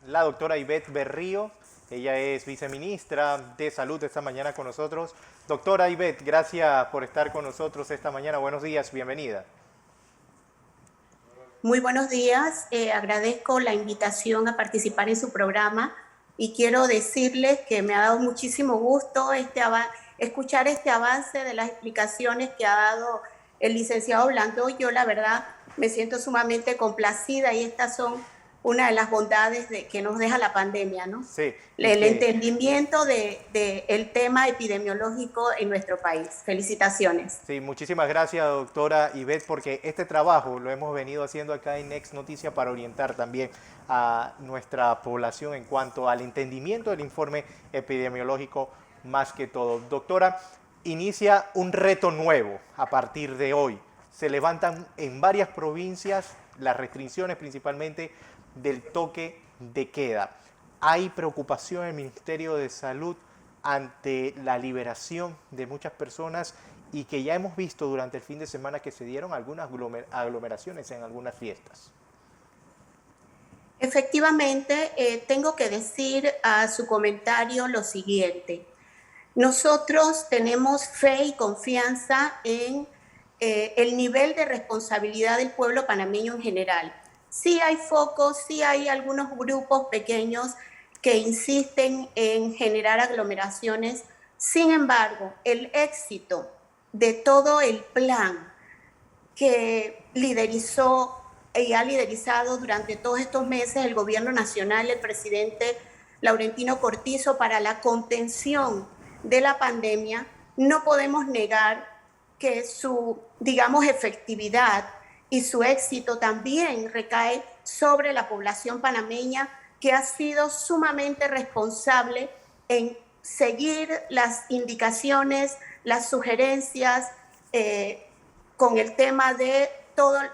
la doctora Ivette Berrío. Ella es viceministra de Salud esta mañana con nosotros. Doctora Ivette, gracias por estar con nosotros esta mañana. Buenos días, bienvenida. Muy buenos días, agradezco la invitación a participar en su programa y quiero decirles que me ha dado muchísimo gusto escuchar este avance de las explicaciones que ha dado el licenciado Blandón. Yo la verdad me siento sumamente complacida y estas son una de las bondades que nos deja la pandemia, ¿no? Sí, y El que entendimiento el tema epidemiológico en nuestro país. Felicitaciones. sí, muchísimas gracias, doctora Ivette, porque este trabajo lo hemos venido haciendo acá en Next Noticia para orientar también a nuestra población en cuanto al entendimiento del informe epidemiológico más que todo. Doctora, inicia un reto nuevo a partir de hoy. Se levantan en varias provincias las restricciones principalmente del toque de queda. Hay preocupación en el Ministerio de Salud ante la liberación de muchas personas y que ya hemos visto durante el fin de semana que se dieron algunas aglomeraciones en algunas fiestas. Efectivamente, tengo que decir a su comentario lo siguiente. Nosotros tenemos fe y confianza en el nivel de responsabilidad del pueblo panameño en general. Sí hay focos, sí hay algunos grupos pequeños que insisten en generar aglomeraciones. Sin embargo, el éxito de todo el plan que liderizó y ha liderizado durante todos estos meses el gobierno nacional, el presidente Laurentino Cortizo, para la contención de la pandemia, no podemos negar que su, digamos, efectividad y su éxito también recae sobre la población panameña, que ha sido sumamente responsable en seguir las indicaciones, las sugerencias, con el tema de todas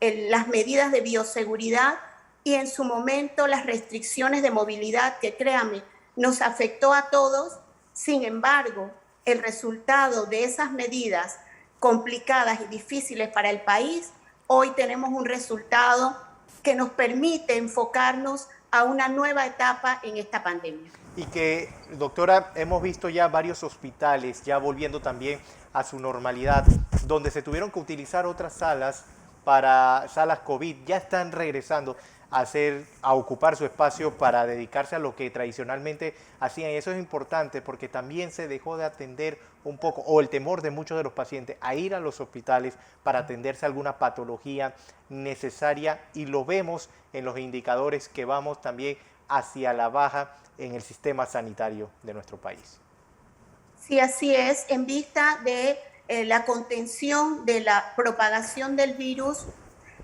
las medidas de bioseguridad y en su momento las restricciones de movilidad que, créame, nos afectó a todos. Sin embargo, el resultado de esas medidas complicadas y difíciles para el país, hoy tenemos un resultado que nos permite enfocarnos a una nueva etapa en esta pandemia. Y que, doctora, hemos visto ya varios hospitales ya volviendo también a su normalidad, donde se tuvieron que utilizar otras salas para salas COVID, ya están regresando a ocupar su espacio para dedicarse a lo que tradicionalmente hacían. Y eso es importante porque también se dejó de atender un poco, o el temor de muchos de los pacientes a ir a los hospitales para atenderse a alguna patología necesaria, y lo vemos en los indicadores que vamos también hacia la baja en el sistema sanitario de nuestro país. Sí, así es. En vista de la contención de la propagación del virus,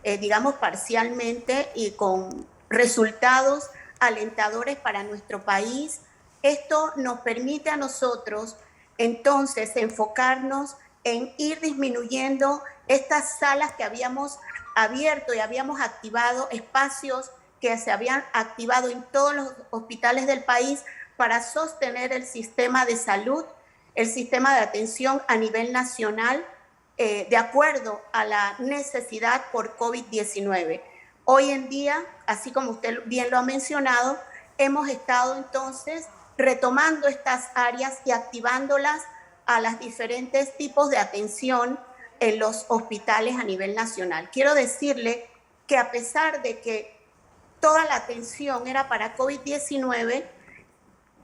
digamos parcialmente y con resultados alentadores para nuestro país, esto nos permite a nosotros entonces enfocarnos en ir disminuyendo estas salas que habíamos abierto y habíamos activado, espacios que se habían activado en todos los hospitales del país para sostener el sistema de salud, el sistema de atención a nivel nacional, de acuerdo a la necesidad por COVID-19. Hoy en día, así como usted bien lo ha mencionado, hemos estado entonces retomando estas áreas y activándolas a los diferentes tipos de atención en los hospitales a nivel nacional. Quiero decirle que a pesar de que toda la atención era para COVID-19,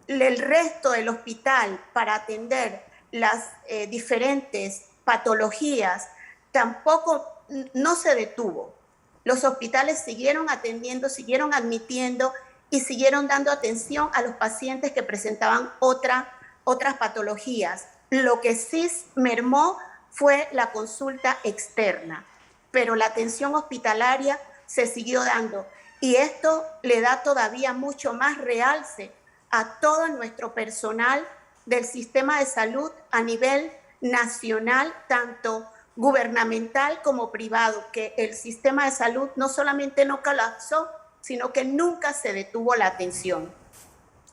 el resto del hospital para atender las diferentes patologías tampoco no se detuvo. Los hospitales siguieron atendiendo, siguieron admitiendo y siguieron dando atención a los pacientes que presentaban otras patologías. Lo que sí mermó fue la consulta externa, pero la atención hospitalaria se siguió dando, y esto le da todavía mucho más realce a todo nuestro personal del sistema de salud a nivel nacional, tanto gubernamental como privado, que el sistema de salud no solamente no colapsó, sino que nunca se detuvo la atención.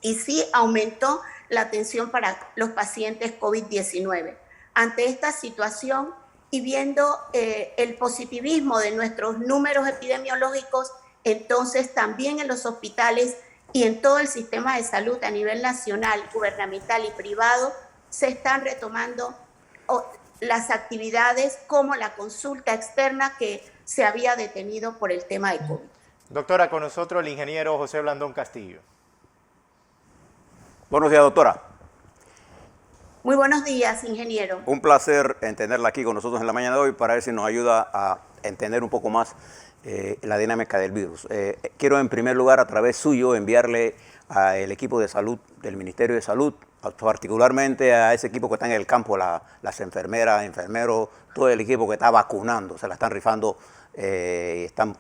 Y sí aumentó la atención para los pacientes COVID-19. Ante esta situación y viendo el positivismo de nuestros números epidemiológicos, Entonces, también en los hospitales y en todo el sistema de salud a nivel nacional, gubernamental y privado, se están retomando las actividades como la consulta externa que se había detenido por el tema de COVID. Doctora, con nosotros el ingeniero José Blandón Castillo. Buenos días, doctora. Muy buenos días, ingeniero. Un placer tenerla aquí con nosotros en la mañana de hoy para ver si nos ayuda a entender un poco más la dinámica del virus. Quiero en primer lugar, a través suyo, enviarle al equipo de salud del Ministerio de Salud, particularmente a ese equipo que está en el campo, las enfermeras, enfermeros, todo el equipo que está vacunando, se la están rifando, están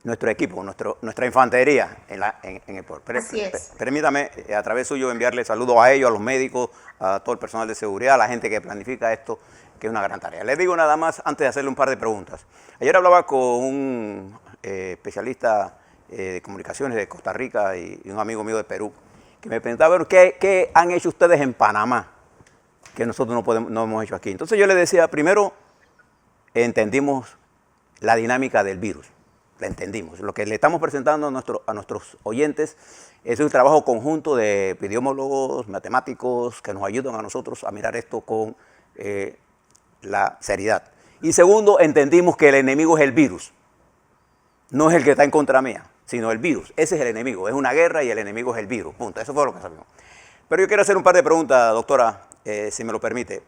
nuestro equipo, nuestra infantería en el pueblo. Así es. Permítame, a través suyo, enviarle saludos a ellos, a los médicos, a todo el personal de seguridad, a la gente que planifica esto, que es una gran tarea. Les digo nada más, antes de hacerle un par de preguntas. Ayer hablaba con un especialista de comunicaciones de Costa Rica y un amigo mío de Perú, que me preguntaba, ¿qué han hecho ustedes en Panamá que nosotros no hemos hecho aquí? Entonces yo le decía, primero, entendimos la dinámica del virus. La entendimos. Lo que le estamos presentando a nuestros oyentes es un trabajo conjunto de epidemiólogos, matemáticos, que nos ayudan a nosotros a mirar esto con la seriedad. Y segundo, entendimos que el enemigo es el virus. No es el que está en contra mía, sino el virus. Ese es el enemigo. Es una guerra y el enemigo es el virus. Punto. Eso fue lo que sabemos. Pero yo quiero hacer un par de preguntas, doctora, si me lo permite.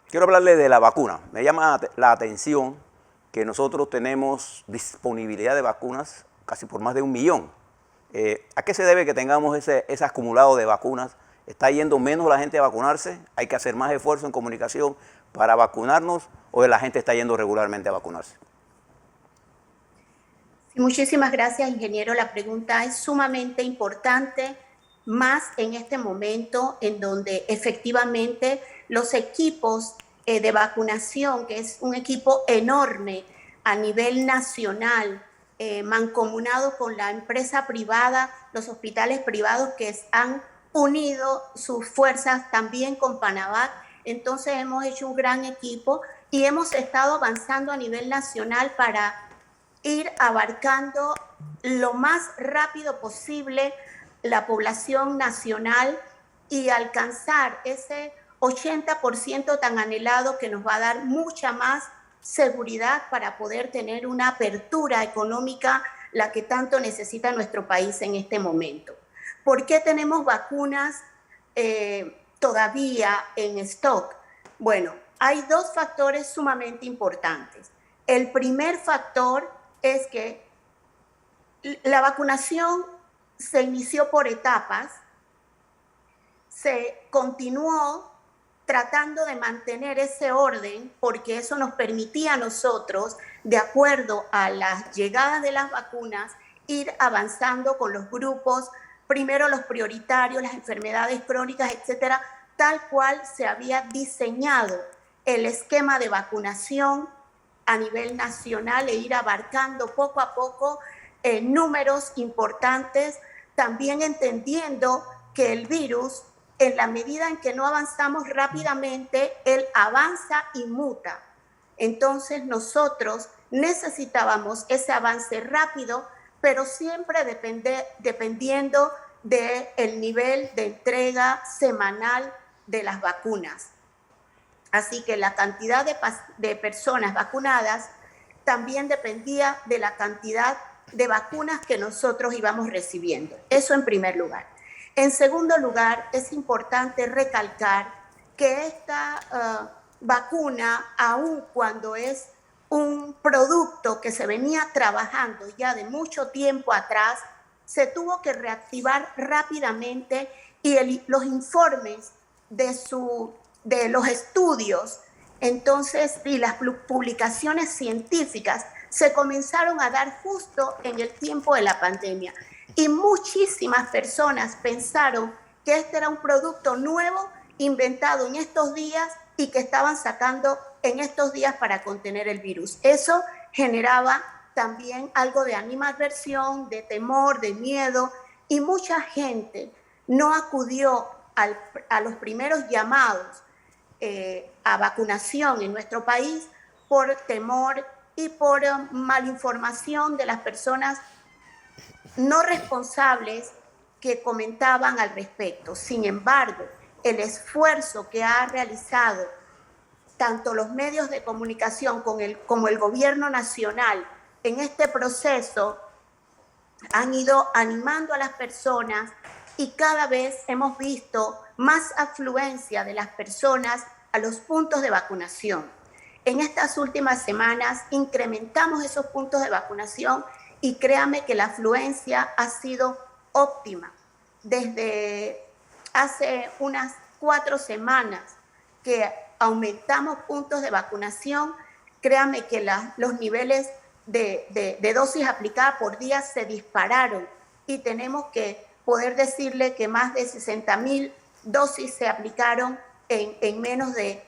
Quiero hablarle de la vacuna. Me llama la atención que nosotros tenemos disponibilidad de vacunas casi por más de 1 millón. ¿A qué se debe que tengamos ese acumulado de vacunas? ¿Está yendo menos la gente a vacunarse? ¿Hay que hacer más esfuerzo en comunicación para vacunarnos o la gente está yendo regularmente a vacunarse? Sí, muchísimas gracias, ingeniero. La pregunta es sumamente importante, más en este momento en donde efectivamente los equipos de vacunación, que es un equipo enorme a nivel nacional, mancomunado con la empresa privada, los hospitales privados que han unido sus fuerzas también con Panavac. Entonces hemos hecho un gran equipo y hemos estado avanzando a nivel nacional para ir abarcando lo más rápido posible la población nacional y alcanzar ese 80% tan anhelado que nos va a dar mucha más seguridad para poder tener una apertura económica, la que tanto necesita nuestro país en este momento. ¿Por qué tenemos vacunas todavía en stock? Bueno, hay 2 factores sumamente importantes. El primer factor es que la vacunación se inició por etapas, se continuó tratando de mantener ese orden porque eso nos permitía a nosotros, de acuerdo a las llegadas de las vacunas, ir avanzando con los grupos, primero los prioritarios, las enfermedades crónicas, etcétera, tal cual se había diseñado el esquema de vacunación a nivel nacional e ir abarcando poco a poco números importantes, también entendiendo que el virus, en la medida en que no avanzamos rápidamente, él avanza y muta. Entonces nosotros necesitábamos ese avance rápido, pero siempre dependiendo del nivel de entrega semanal de las vacunas. Así que la cantidad de personas vacunadas también dependía de la cantidad de vacunas que nosotros íbamos recibiendo. Eso en primer lugar. En segundo lugar, es importante recalcar que esta vacuna, aun cuando es un producto que se venía trabajando ya de mucho tiempo atrás, se tuvo que reactivar rápidamente y los informes de los estudios, entonces, y las publicaciones científicas se comenzaron a dar justo en el tiempo de la pandemia. Y muchísimas personas pensaron que este era un producto nuevo, inventado en estos días y que estaban sacando en estos días para contener el virus. Eso generaba también algo de animadversión, de temor, de miedo, y mucha gente no acudió a los primeros llamados a vacunación en nuestro país por temor y por malinformación de las personas no responsables que comentaban al respecto. Sin embargo, el esfuerzo que ha realizado tanto los medios de comunicación como el gobierno nacional en este proceso han ido animando a las personas y cada vez hemos visto más afluencia de las personas a los puntos de vacunación. En estas últimas semanas incrementamos esos puntos de vacunación y créame que la afluencia ha sido óptima. Desde hace unas 4 semanas que aumentamos puntos de vacunación, créame que los niveles de dosis aplicadas por día se dispararon y tenemos que poder decirle que más de 60,000 dosis se aplicaron en menos de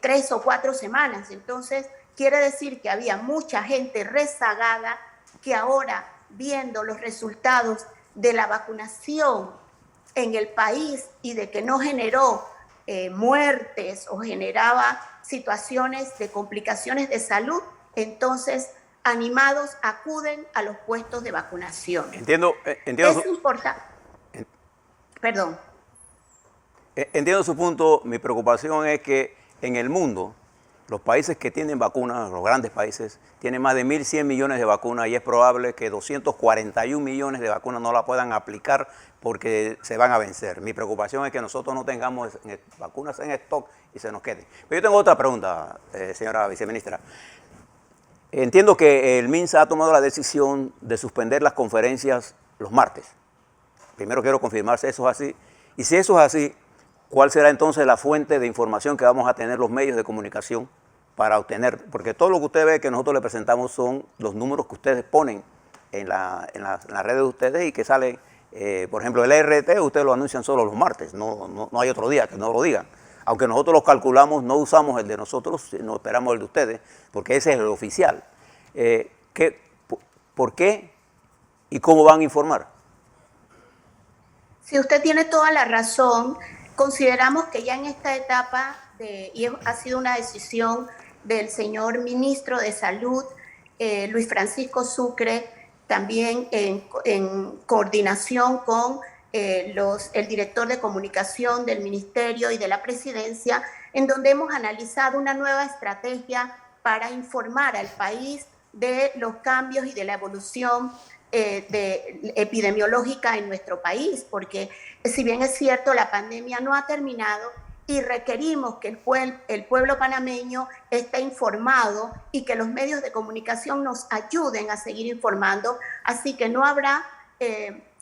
3 o 4 semanas. Entonces, quiere decir que había mucha gente rezagada que ahora, viendo los resultados de la vacunación en el país y de que no generó muertes o generaba situaciones de complicaciones de salud, entonces animados acuden a los puestos de vacunación. Entiendo. Es importante. Perdón. Entiendo su punto. Mi preocupación es que en el mundo, los países que tienen vacunas, los grandes países, tienen más de 1.100 millones de vacunas y es probable que 241 millones de vacunas no la puedan aplicar porque se van a vencer. Mi preocupación es que nosotros no tengamos vacunas en stock y se nos queden. Pero yo tengo otra pregunta, señora viceministra. Entiendo que el MINSA ha tomado la decisión de suspender las conferencias los martes. Primero quiero confirmar si eso es así. Y si eso es así, ¿cuál será entonces la fuente de información que vamos a tener los medios de comunicación para obtener? Porque todo lo que usted ve que nosotros le presentamos son los números que ustedes ponen en las redes de ustedes y que salen, por ejemplo, el ERT, ustedes lo anuncian solo los martes, no hay otro día que no lo digan. Aunque nosotros los calculamos, no usamos el de nosotros, no esperamos el de ustedes, porque ese es el oficial. ¿Por qué y cómo van a informar? Si usted tiene toda la razón, consideramos que ya en esta etapa, y ha sido una decisión del señor ministro de Salud, Luis Francisco Sucre, también en coordinación con el director de comunicación del ministerio y de la presidencia, en donde hemos analizado una nueva estrategia para informar al país de los cambios y de la evolución epidemiológica en nuestro país, porque si bien es cierto, la pandemia no ha terminado y requerimos que el pueblo panameño esté informado y que los medios de comunicación nos ayuden a seguir informando, así que no habrá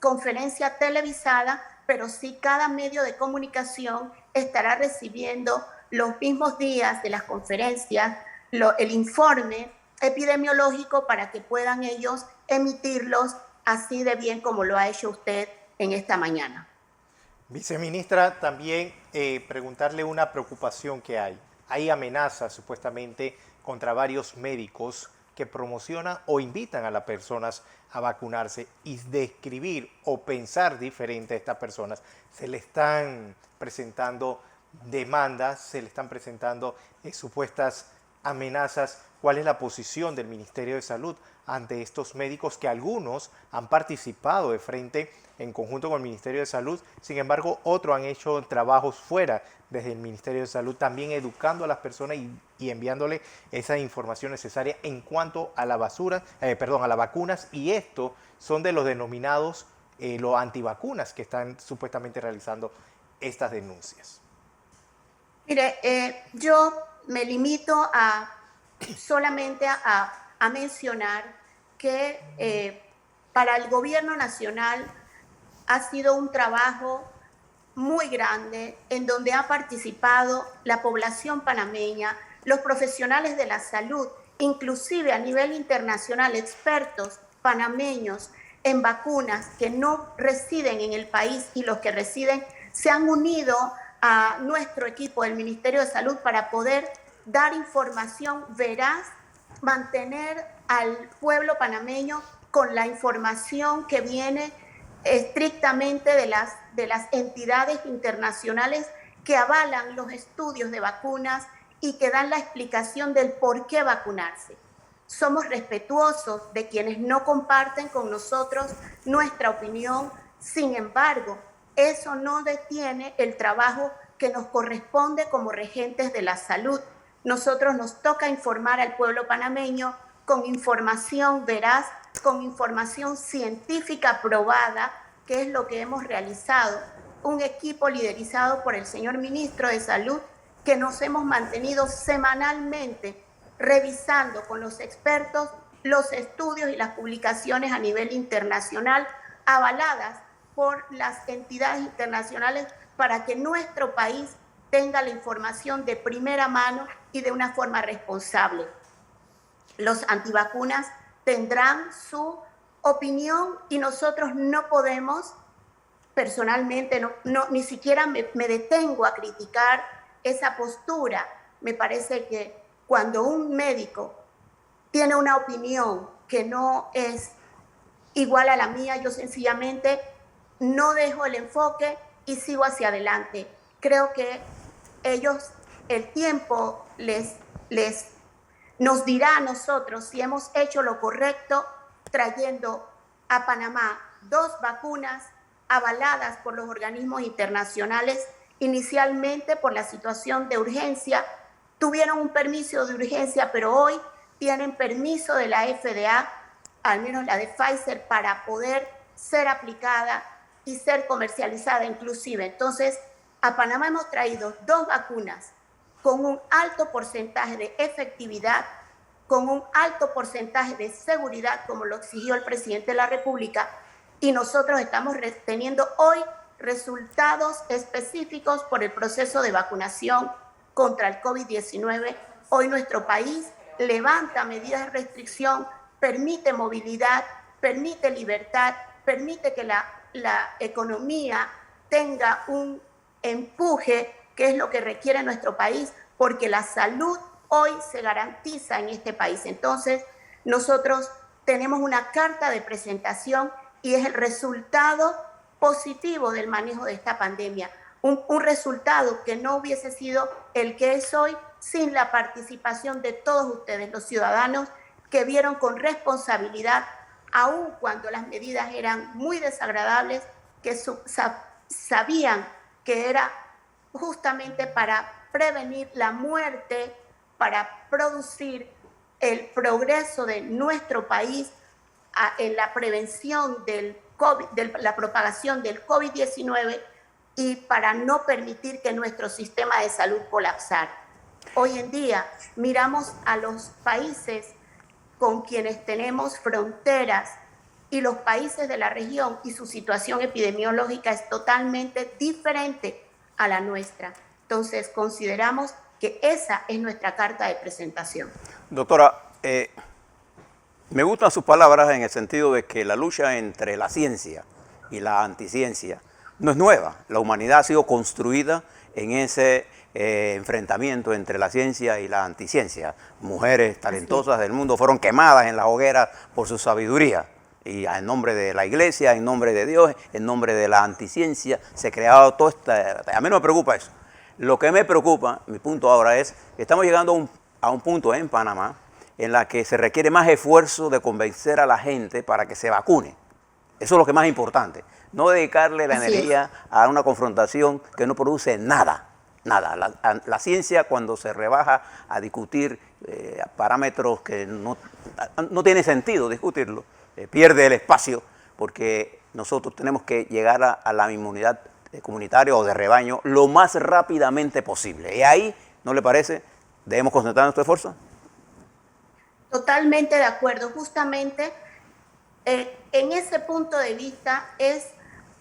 conferencia televisada, pero sí cada medio de comunicación estará recibiendo los mismos días de las conferencias el informe epidemiológico para que puedan ellos emitirlos así de bien como lo ha hecho usted en esta mañana. Viceministra, también preguntarle una preocupación que hay. Hay amenazas supuestamente contra varios médicos que promocionan o invitan a las personas a vacunarse y describir o pensar diferente a estas personas. Se le están presentando demandas, se le están presentando supuestas amenazas. ¿Cuál es la posición del Ministerio de Salud ante estos médicos que algunos han participado de frente en conjunto con el Ministerio de Salud? Sin embargo, otros han hecho trabajos fuera desde el Ministerio de Salud, también educando a las personas y enviándole esa información necesaria en cuanto a la a las vacunas, y estos son de los denominados los antivacunas que están supuestamente realizando estas denuncias. Mire, yo me limito solamente a mencionar que para el gobierno nacional ha sido un trabajo muy grande en donde ha participado la población panameña, los profesionales de la salud, inclusive a nivel internacional, expertos panameños en vacunas que no residen en el país y los que residen se han unido a nuestro equipo del Ministerio de Salud para poder dar información veraz, mantener al pueblo panameño con la información que viene estrictamente de las entidades internacionales que avalan los estudios de vacunas y que dan la explicación del por qué vacunarse. somos respetuosos de quienes no comparten con nosotros nuestra opinión. Sin embargo, eso no detiene el trabajo que nos corresponde como regentes de la salud. Nosotros nos toca informar al pueblo panameño con información veraz, con información científica probada, que es lo que hemos realizado. Un equipo liderizado por el señor ministro de Salud, que nos hemos mantenido semanalmente revisando con los expertos los estudios y las publicaciones a nivel internacional, avaladas por las entidades internacionales, para que nuestro país tenga la información de primera mano y de una forma responsable. Los antivacunas tendrán su opinión y nosotros no podemos, personalmente, ni siquiera me detengo a criticar esa postura. Me parece que cuando un médico tiene una opinión que no es igual a la mía, yo sencillamente no dejo el enfoque y sigo hacia adelante. Creo que ellos, el tiempo nos dirá a nosotros si hemos hecho lo correcto trayendo a Panamá 2 vacunas avaladas por los organismos internacionales, inicialmente por la situación de urgencia. Tuvieron un permiso de urgencia, pero hoy tienen permiso de la FDA, al menos la de Pfizer, para poder ser aplicada y ser comercializada inclusive. Entonces, a Panamá hemos traído 2 vacunas con un alto porcentaje de efectividad, con un alto porcentaje de seguridad, como lo exigió el presidente de la República, y nosotros estamos teniendo hoy resultados específicos por el proceso de vacunación contra el COVID-19. Hoy nuestro país levanta medidas de restricción, permite movilidad, permite libertad, permite que la economía tenga un empuje, que es lo que requiere nuestro país, porque la salud hoy se garantiza en este país. Entonces, nosotros tenemos una carta de presentación y es el resultado positivo del manejo de esta pandemia. Un resultado que no hubiese sido el que es hoy sin la participación de todos ustedes, los ciudadanos, que vieron con responsabilidad, aun cuando las medidas eran muy desagradables, que sabían que era justamente para prevenir la muerte, para producir el progreso de nuestro país en la prevención de la propagación del COVID-19 y para no permitir que nuestro sistema de salud colapsara. Hoy en día miramos a los países con quienes tenemos fronteras y los países de la región, y su situación epidemiológica es totalmente diferente a la nuestra. Entonces, consideramos que esa es nuestra carta de presentación. Doctora, me gustan sus palabras en el sentido de que la lucha entre la ciencia y la anticiencia no es nueva. La humanidad ha sido construida en ese enfrentamiento entre la ciencia y la anticiencia. Mujeres talentosas del mundo fueron quemadas en la hoguera por su sabiduría. Y en nombre de la iglesia, en nombre de Dios, en nombre de la anticiencia, se ha creado todo esto. A mí no me preocupa eso. Lo que me preocupa, mi punto ahora es que estamos llegando a un punto en Panamá en la que se requiere más esfuerzo de convencer a la gente para que se vacune. Eso es lo que es más importante. No dedicarle la energía a una confrontación que no produce nada. Nada. La ciencia, cuando se rebaja a discutir parámetros que no tiene sentido discutirlo, pierde el espacio, porque nosotros tenemos que llegar a la inmunidad comunitaria o de rebaño lo más rápidamente posible. Y ahí, ¿no le parece? ¿Debemos concentrar nuestro esfuerzo? Totalmente de acuerdo. Justamente en ese punto de vista es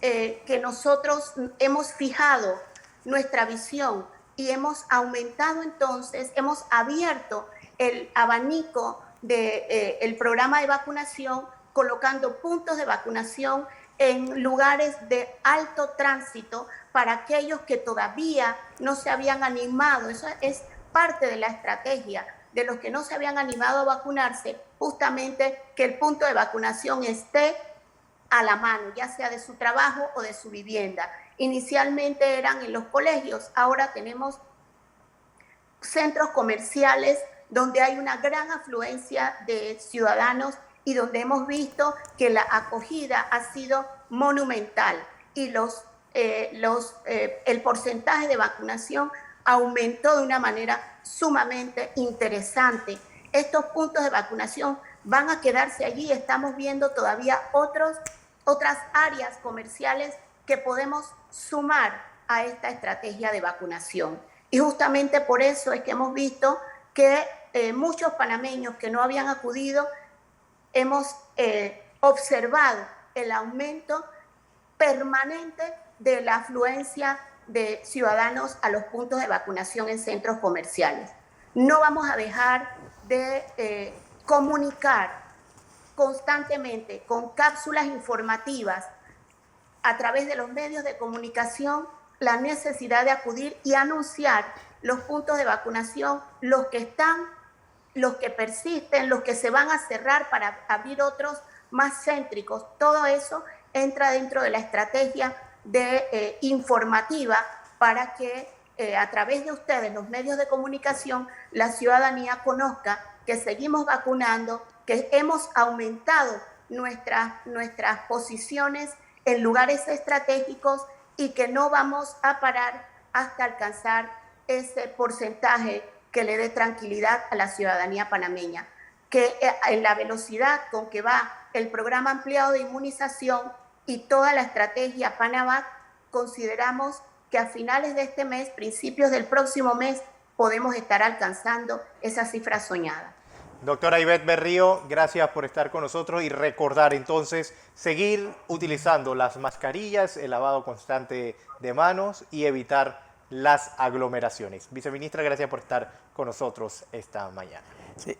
que nosotros hemos fijado nuestra visión y hemos aumentado entonces, hemos abierto el abanico del programa de vacunación, colocando puntos de vacunación en lugares de alto tránsito para aquellos que todavía no se habían animado. Eso es parte de la estrategia de los que no se habían animado a vacunarse, justamente que el punto de vacunación esté a la mano, ya sea de su trabajo o de su vivienda. Inicialmente eran en los colegios, ahora tenemos centros comerciales donde hay una gran afluencia de ciudadanos y donde hemos visto que la acogida ha sido monumental y el porcentaje de vacunación aumentó de una manera sumamente interesante. Estos puntos de vacunación van a quedarse allí. Estamos viendo todavía otras áreas comerciales que podemos sumar a esta estrategia de vacunación. Y justamente por eso es que hemos visto que muchos panameños que no habían acudido, hemos observado el aumento permanente de la afluencia de ciudadanos a los puntos de vacunación en centros comerciales. No vamos a dejar de comunicar constantemente con cápsulas informativas a través de los medios de comunicación la necesidad de acudir y anunciar los puntos de vacunación, los que están, los que persisten, los que se van a cerrar para abrir otros más céntricos. Todo eso entra dentro de la estrategia informativa para que a través de ustedes, los medios de comunicación, la ciudadanía conozca que seguimos vacunando, que hemos aumentado nuestras posiciones en lugares estratégicos y que no vamos a parar hasta alcanzar ese porcentaje que le dé tranquilidad a la ciudadanía panameña. Que en la velocidad con que va el programa ampliado de inmunización y toda la estrategia Panavac, consideramos que a finales de este mes, principios del próximo mes, podemos estar alcanzando esa cifra soñada. Doctora Ivette Berrío, gracias por estar con nosotros y recordar entonces seguir utilizando las mascarillas, el lavado constante de manos y evitar las aglomeraciones. Viceministra, gracias por estar con nosotros esta mañana. Sí.